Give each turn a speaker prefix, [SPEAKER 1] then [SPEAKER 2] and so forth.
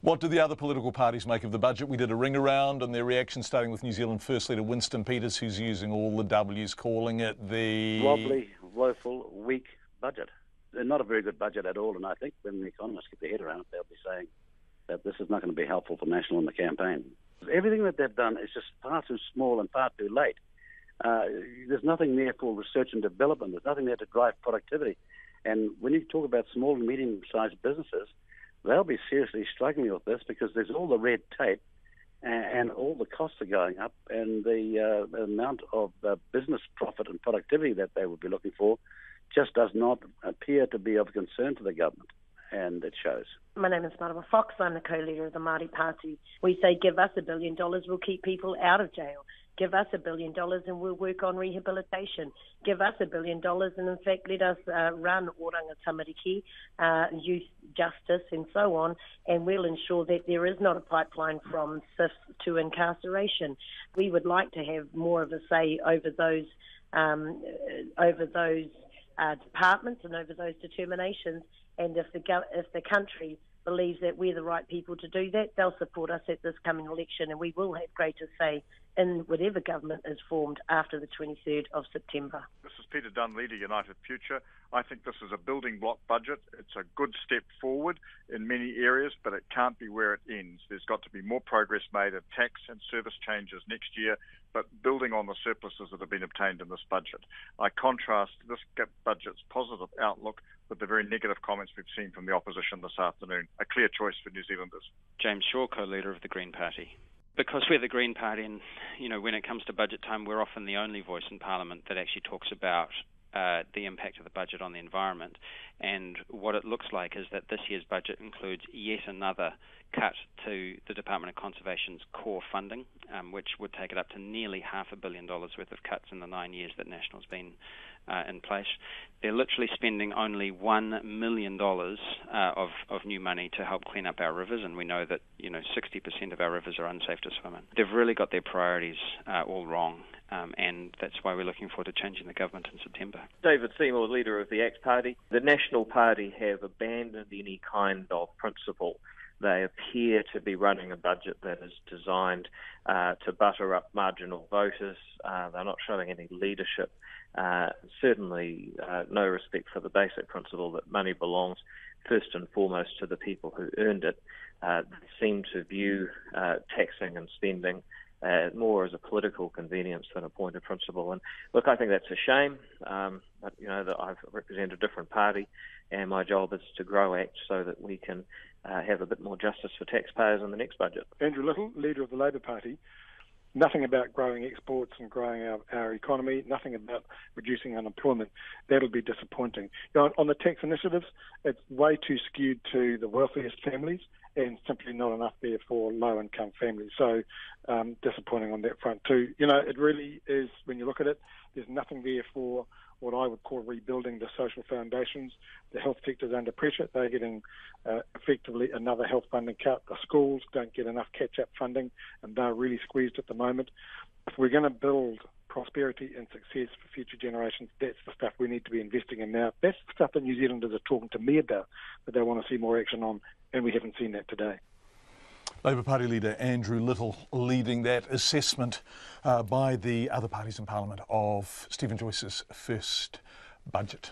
[SPEAKER 1] What do the other political parties make of the budget? We did a ring around and their reaction, starting with New Zealand First Leader Winston Peters, who's using all the W's, calling it the...
[SPEAKER 2] wobbly, woeful, weak budget. They're not a very good budget at all, and I think when the economists get their head around it, they'll be saying that this is not going to be helpful for National in the campaign. Everything that they've done is just far too small and far too late. There's nothing there for research and development. There's nothing there to drive productivity. And when you talk about small and medium-sized businesses, they'll be seriously struggling with this because there's all the red tape and all the costs are going up, and the amount of business profit and productivity that they would be looking for just does not appear to be of concern to the government, and it shows.
[SPEAKER 3] My name is Maori Fox. I'm the co-leader of the Maori Party. We say give us $1 billion, we'll keep people out of jail. Give us $1 billion and we'll work on rehabilitation. Give us $1 billion and in fact let us run oranga tamariki, youth justice and so on, and we'll ensure that there is not a pipeline from SIF to incarceration. We would like to have more of a say over those departments and over those determinations, and if the country believes that we're the right people to do that, they'll support us at this coming election, and we will have greater say in whatever government is formed after the 23rd of September.
[SPEAKER 4] This is Peter Dunn, Leader United Future. I think this is a building block budget. It's a good step forward in many areas, but it can't be where it ends. There's got to be more progress made of tax and service changes next year, but building on the surpluses that have been obtained in this budget. I contrast this budget's positive outlook with the very negative comments we've seen from the opposition this afternoon. A clear choice for New Zealanders.
[SPEAKER 5] James Shaw, co-leader of the Green Party. Because we're the Green Party, and when it comes to budget time, we're often the only voice in Parliament that actually talks about the impact of the budget on the environment. And what it looks like is that this year's budget includes yet another cut to the Department of Conservation's core funding, which would take it up to nearly $500 million worth of cuts in the 9 years that National's been in place. They're literally spending only $1 million of new money to help clean up our rivers, and we know that 60% of our rivers are unsafe to swim in. They've really got their priorities all wrong, and that's why we're looking forward to changing the government in September.
[SPEAKER 6] David Seymour, leader of the ExParte. The National Party have abandoned any kind of principle. They appear to be running a budget that is designed to butter up marginal voters. They're not showing any leadership. Certainly no respect for the basic principle that money belongs first and foremost to the people who earned it. They seem to view taxing and spending more as a political convenience than a point of principle. And look, I think that's a shame. But that I represent a different party, and my job is to grow ACT so that we can have a bit more justice for taxpayers in the next budget.
[SPEAKER 7] Andrew Little, leader of the Labour Party. Nothing about growing exports and growing our economy, nothing about reducing unemployment. That'll be disappointing. On the tax initiatives, it's way too skewed to the wealthiest families and simply not enough there for low-income families. So disappointing on that front too. It really is, when you look at it, there's nothing there for what I would call rebuilding the social foundations. The health sector is under pressure. They're getting effectively another health funding cut. The schools don't get enough catch-up funding, and they're really squeezed at the moment. If we're going to build prosperity and success for future generations, that's the stuff we need to be investing in now. That's the stuff that New Zealanders are talking to me about, that they want to see more action on, and we haven't seen that today.
[SPEAKER 1] Labour Party leader Andrew Little leading that assessment by the other parties in Parliament of Stephen Joyce's first budget.